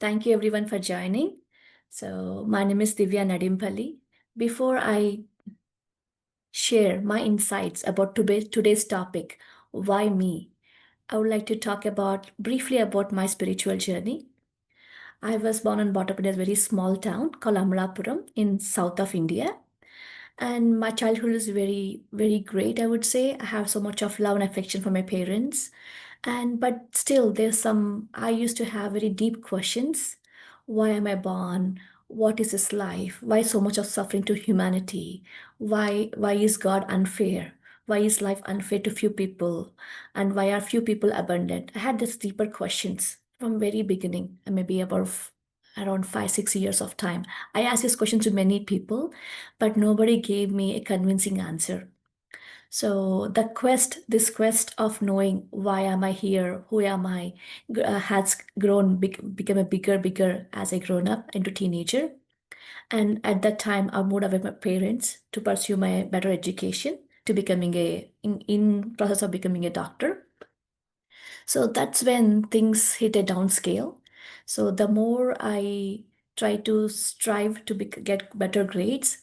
Thank you everyone for joining. So my name is Divya Nadimpalli. Before I share my insights about today's topic, why me, I would like to talk about briefly about my spiritual journey. I was born and brought up in a very small town called Amalapuram in south of India. And my childhood is very, very great, I would say. I have so much of love and affection for my parents. But still, there's some, I used to have very deep questions. Why am I born? What is this life? Why so much of suffering to humanity? Why is God unfair? Why is life unfair to few people? And why are few people abundant? I had these deeper questions from very beginning, maybe about around 5, 6 years of time. I asked this question to many people, but nobody gave me a convincing answer. So this quest of knowing why am I here, who am I, has become a bigger as I grown up into teenager. And at that time, I moved away from my parents to pursue my better education, to becoming in process of becoming a doctor. So that's when things hit a downscale. So the more I try to strive to get better grades,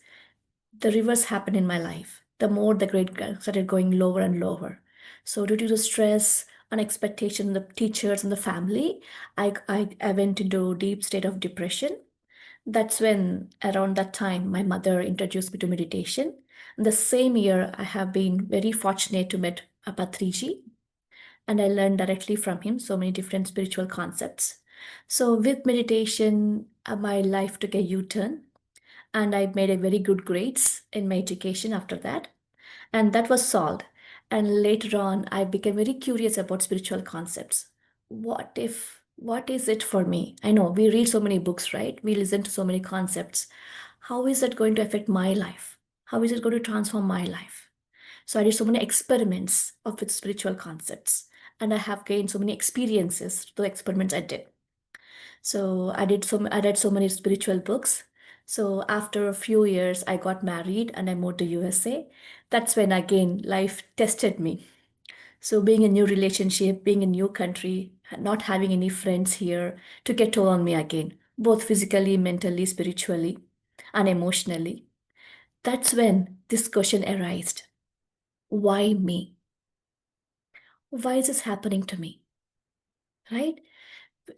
the reverse happened in my life. The more the grade started going lower and lower. So due to the stress and expectation, the teachers and the family, I went into deep state of depression. That's when around that time my mother introduced me to meditation. The same year I have been very fortunate to meet Patriji, and I learned directly from him so many different spiritual concepts. So with meditation, my life took a U-turn and I made a very good grades in my education after that. And that was solved. And later on, I became very curious about spiritual concepts. What is it for me? I know we read so many books, right? We listen to so many concepts. How is that going to affect my life? How is it going to transform my life? So I did so many experiments of with spiritual concepts, and I have gained so many experiences through the experiments I did. So I read so many spiritual books. So after a few years, I got married and I moved to USA. That's when again life tested me. So being a new relationship, being a new country, not having any friends here took a toll on me again, both physically, mentally, spiritually, and emotionally. That's when this question arose. Why me? Why is this happening to me? Right?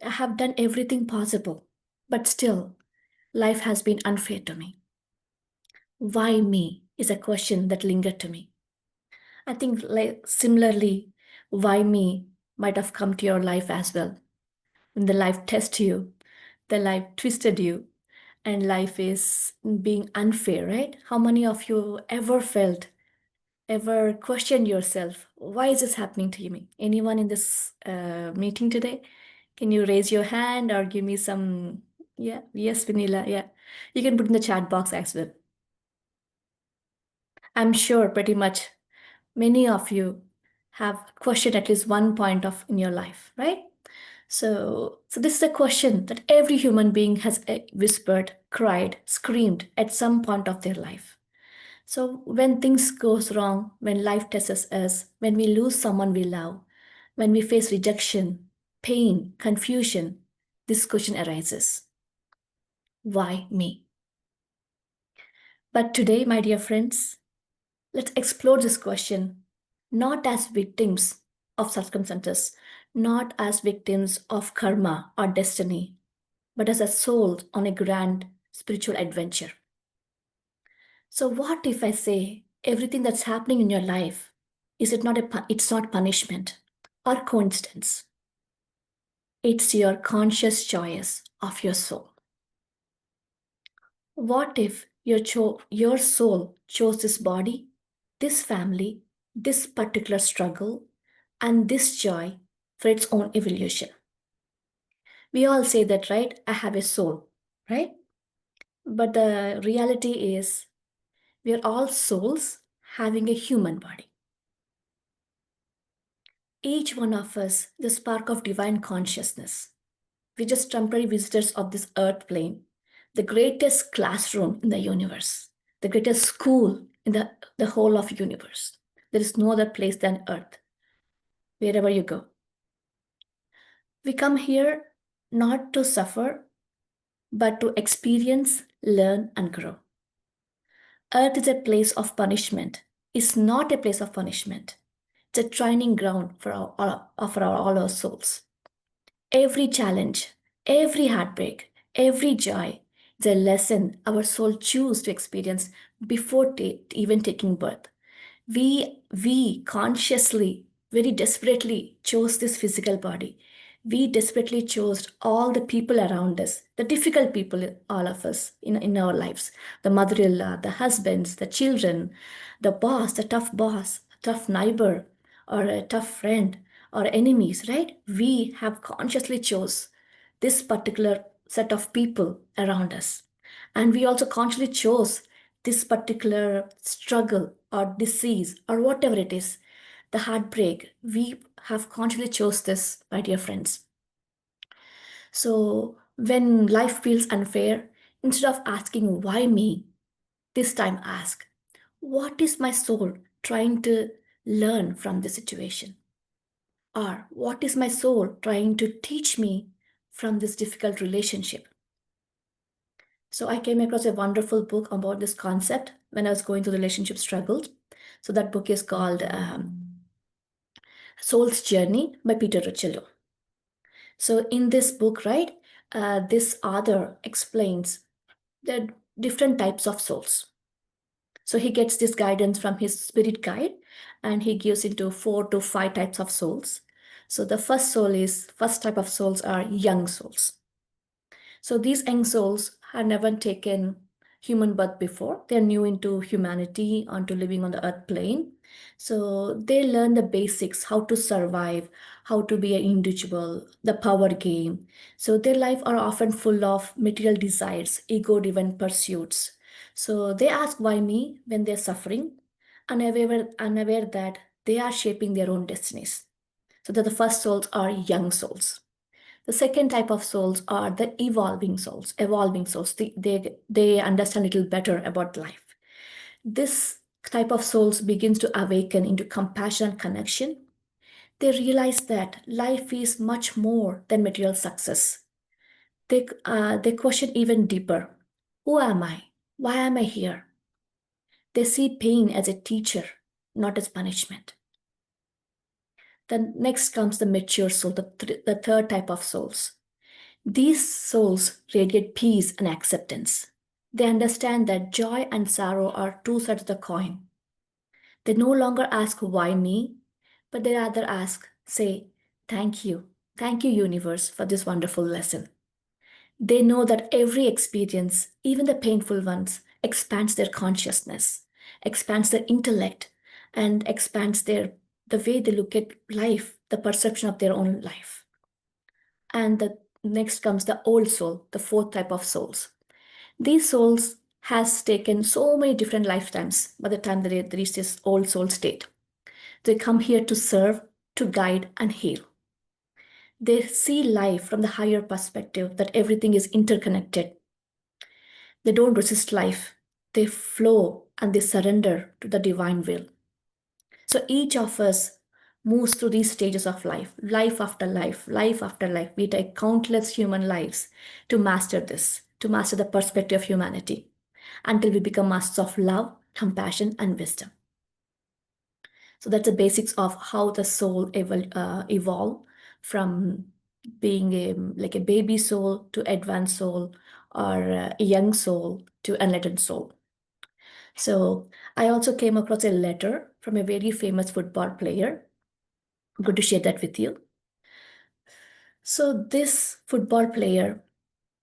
I have done everything possible, but still, life has been unfair to me. Why me is a question that lingered to me. I think like similarly, why me might have come to your life as well. When the life tests you, the life twisted you, and life is being unfair, right? How many of you ever questioned yourself? Why is this happening to me? Anyone in this meeting today? Can you raise your hand or give me some? Yeah, yes, Vanilla. Yeah, you can put in the chat box as well. I'm sure pretty much many of you have questioned at least one point of in your life, right? So this is a question that every human being has whispered, cried, screamed at some point of their life. So when things goes wrong, when life tests us, when we lose someone we love, when we face rejection, pain, confusion, this question arises. Why me? But today, my dear friends, let's explore this question not as victims of circumstances, not as victims of karma or destiny, but as a soul on a grand spiritual adventure. So, what if I say everything that's happening in your life is it not it's not punishment or coincidence? It's your conscious choice of your soul. What if your soul chose this body, this family, this particular struggle, and this joy for its own evolution? We all say that, right? I have a soul, right? But the reality is, we are all souls having a human body. Each one of us, the spark of divine consciousness. We're just temporary visitors of this earth plane, the greatest classroom in the universe, the greatest school in the whole of universe. There is no other place than earth, wherever you go. We come here not to suffer, but to experience, learn, and grow. Earth is a place of punishment. It's not a place of punishment. It's a training ground for all our souls. Every challenge, every heartbreak, every joy is a lesson our soul choose to experience before even taking birth. We consciously, very desperately chose this physical body. We desperately chose all the people around us, the difficult people, all of us in our lives, the mother-in-law, the husbands, the children, the tough neighbor, or a tough friend, or enemies, right? We have consciously chose this particular set of people around us. And we also consciously chose this particular struggle or disease or whatever it is, the heartbreak. We have consciously chose this, my dear friends. So when life feels unfair, instead of asking why me, this time ask, what is my soul trying to learn from this situation? Or what is my soul trying to teach me from this difficult relationship? So I came across a wonderful book about this concept when I was going through relationship struggles. So that book is called Soul's Journey by Peter Ruccello. So in this book, right, this author explains the different types of souls. So he gets this guidance from his spirit guide, and he gives into 4 to 5 types of souls. So the first type of souls are young souls. So these young souls had never taken human birth before. They're new into humanity, onto living on the earth plane. So they learn the basics, how to survive, how to be an individual, the power game. So their life are often full of material desires, ego-driven pursuits. So they ask why me when they're suffering, unaware that they are shaping their own destinies. So that the first souls are young souls. The second type of souls are the evolving souls. Evolving souls, they understand a little better about life. This type of souls begins to awaken into compassion and connection. They realize that life is much more than material success. They question even deeper. Who am I? Why am I here? They see pain as a teacher, not as punishment. Then next comes the mature soul, the third type of souls. These souls radiate peace and acceptance. They understand that joy and sorrow are two sides of the coin. They no longer ask, why me? But they rather ask, say, thank you. Thank you, universe, for this wonderful lesson. They know that every experience, even the painful ones, expands their consciousness, expands their intellect, and expands the way they look at life, the perception of their own life. And the next comes the old soul, the fourth type of souls. These souls has taken so many different lifetimes by the time they reach this old soul state. They come here to serve, to guide, and heal. They see life from the higher perspective that everything is interconnected. They don't resist life. They flow and they surrender to the divine will. So each of us moves through these stages of life, life after life, life after life. We take countless human lives to master this, to master the perspective of humanity, until we become masters of love, compassion, and wisdom. So that's the basics of how the soul evolve from being like a baby soul to advanced soul, or a young soul to enlightened soul. So I also came across a letter from a very famous football player. I'm going to share that with you. So this football player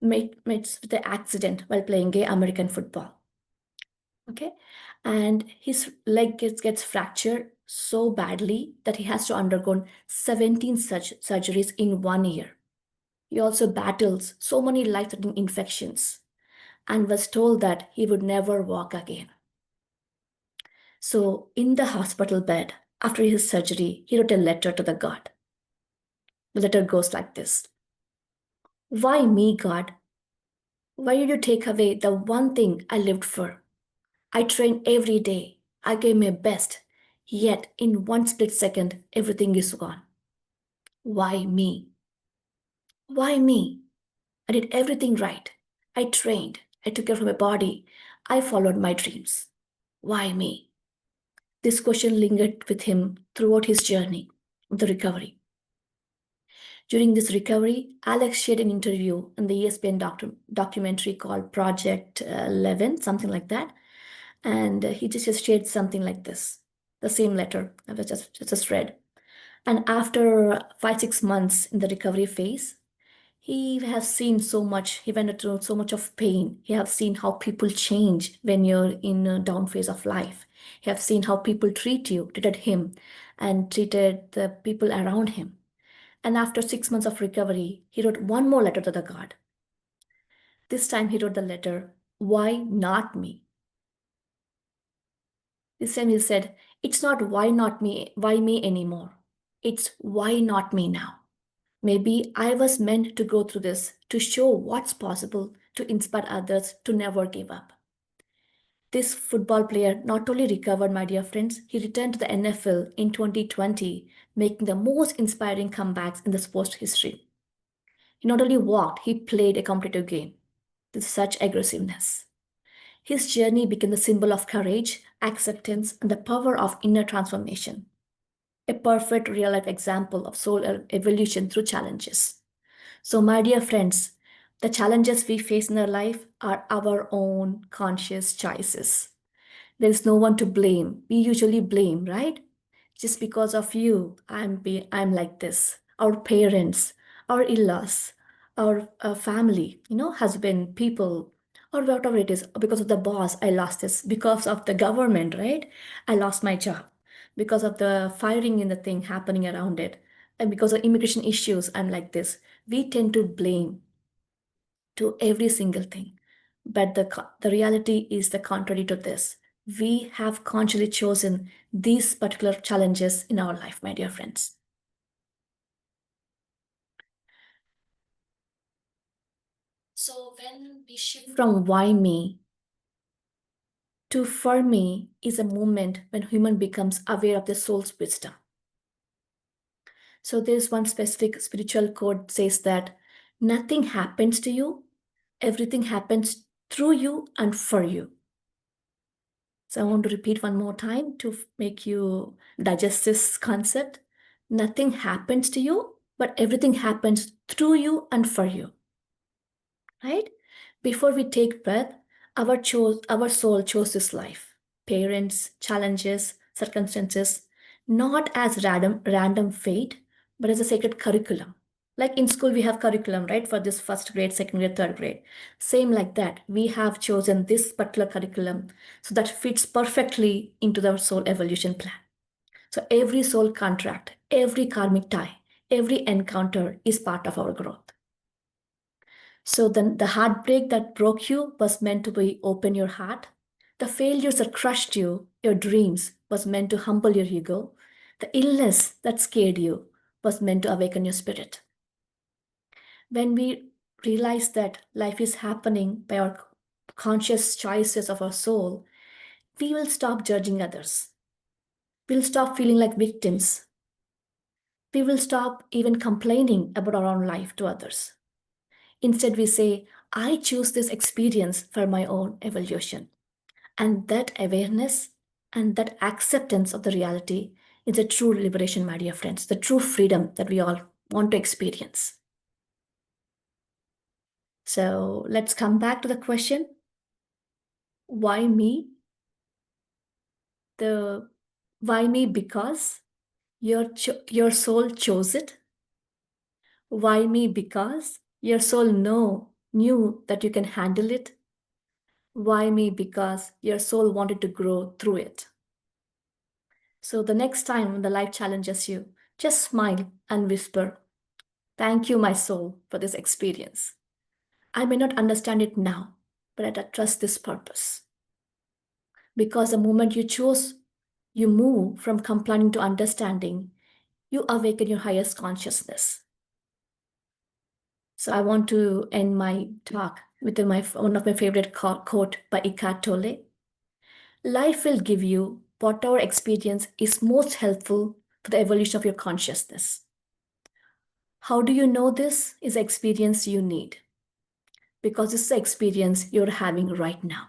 met with an accident while playing a American football. Okay, and his leg gets fractured so badly that he has to undergo 17 such surgeries in 1 year. He also battles so many life-threatening infections and was told that he would never walk again. So in the hospital bed, after his surgery, he wrote a letter to the God. The letter goes like this. Why me, God? Why did you take away the one thing I lived for? I trained every day. I gave my best. Yet in one split second, everything is gone. Why me? Why me? I did everything right. I trained. I took care of my body. I followed my dreams. Why me? This question lingered with him throughout his journey, the recovery. During this recovery, Alex shared an interview in the ESPN documentary called Project 11, something like that. And he just shared something like this, the same letter I was just read. And after 5, 6 months in the recovery phase, he has seen so much. He went through so much of pain. He has seen how people change when you're in a down phase of life. He has seen how people treated him, and treated the people around him. And after 6 months of recovery, he wrote one more letter to the God. This time he wrote the letter, "Why not me?" This time he said, "It's not why me anymore. It's why not me now." Maybe I was meant to go through this to show what's possible, to inspire others to never give up. This football player not only recovered, my dear friends, he returned to the NFL in 2020, making the most inspiring comebacks in the sports history. He not only walked, he played a competitive game with such aggressiveness. His journey became the symbol of courage, acceptance, and the power of inner transformation. A perfect real life example of soul evolution through challenges. So, my dear friends, the challenges we face in our life are our own conscious choices. There is no one to blame. We usually blame, right? Just because of you, I'm like this. Our parents, our in-laws, our family, husband, people, or whatever it is. Because of the boss, I lost this. Because of the government, right? I lost my job. Because of the firing in the thing happening around it. And because of immigration issues, I'm like this. We tend to blame to every single thing. But the reality is the contrary to this. We have consciously chosen these particular challenges in our life, my dear friends. So when we shift from why me to for me is a moment when human becomes aware of the soul's wisdom. So there's one specific spiritual code says that nothing happens to you, everything happens through you and for you. So I want to repeat one more time to make you digest this concept. Nothing happens to you, but everything happens through you and for you, right? Before we take breath, our soul chose this life. Parents, challenges, circumstances, not as random fate, but as a sacred curriculum. Like in school, we have curriculum, right? For this first grade, second grade, third grade. Same like that. We have chosen this particular curriculum so that fits perfectly into the soul evolution plan. So every soul contract, every karmic tie, every encounter is part of our growth. So then the heartbreak that broke you was meant to be open your heart. The failures that crushed you, your dreams, was meant to humble your ego. The illness that scared you was meant to awaken your spirit. When we realize that life is happening by our conscious choices of our soul, we will stop judging others. We'll stop feeling like victims. We will stop even complaining about our own life to others. Instead, we say, I choose this experience for my own evolution. And that awareness and that acceptance of the reality is a true liberation, my dear friends, the true freedom that we all want to experience. So let's come back to the question, why me? The why me? Because your soul chose it. Why me? Because your soul knew that you can handle it. Why me? Because your soul wanted to grow through it. So the next time when the life challenges you, just smile and whisper, "Thank you, my soul, for this experience. I may not understand it now, but I trust this purpose." Because the moment you choose, you move from complaining to understanding, you awaken your highest consciousness. So I want to end my talk with one of my favorite quote by Eckhart Tolle. Life will give you whatever experience is most helpful for the evolution of your consciousness. How do you know this is the experience you need? because this is the experience you're having right now.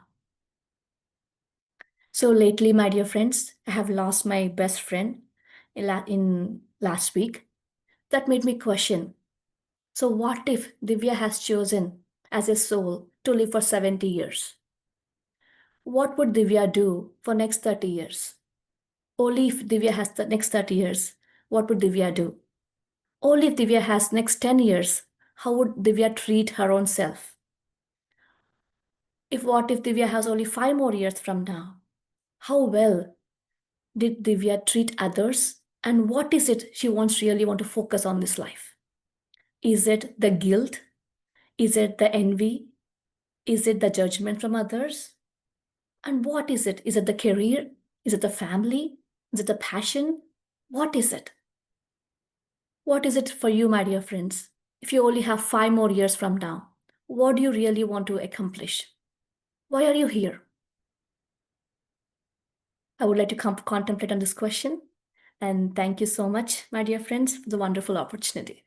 So lately, my dear friends, I have lost my best friend in last week. That made me question. So what if Divya has chosen as a soul to live for 70 years? What would Divya do for next 30 years? Only if Divya has the next 30 years, what would Divya do? Only if Divya has next 10 years, how would Divya treat her own self? What if Divya has only 5 more years from now? How well did Divya treat others? And what is it she really want to focus on this life? Is it the guilt? Is it the envy? Is it the judgment from others? And what is it? Is it the career? Is it the family? Is it the passion? What is it? What is it for you, my dear friends? If you only have 5 more years from now, what do you really want to accomplish? Why are you here? I would like to contemplate on this question. And thank you so much, my dear friends, for the wonderful opportunity.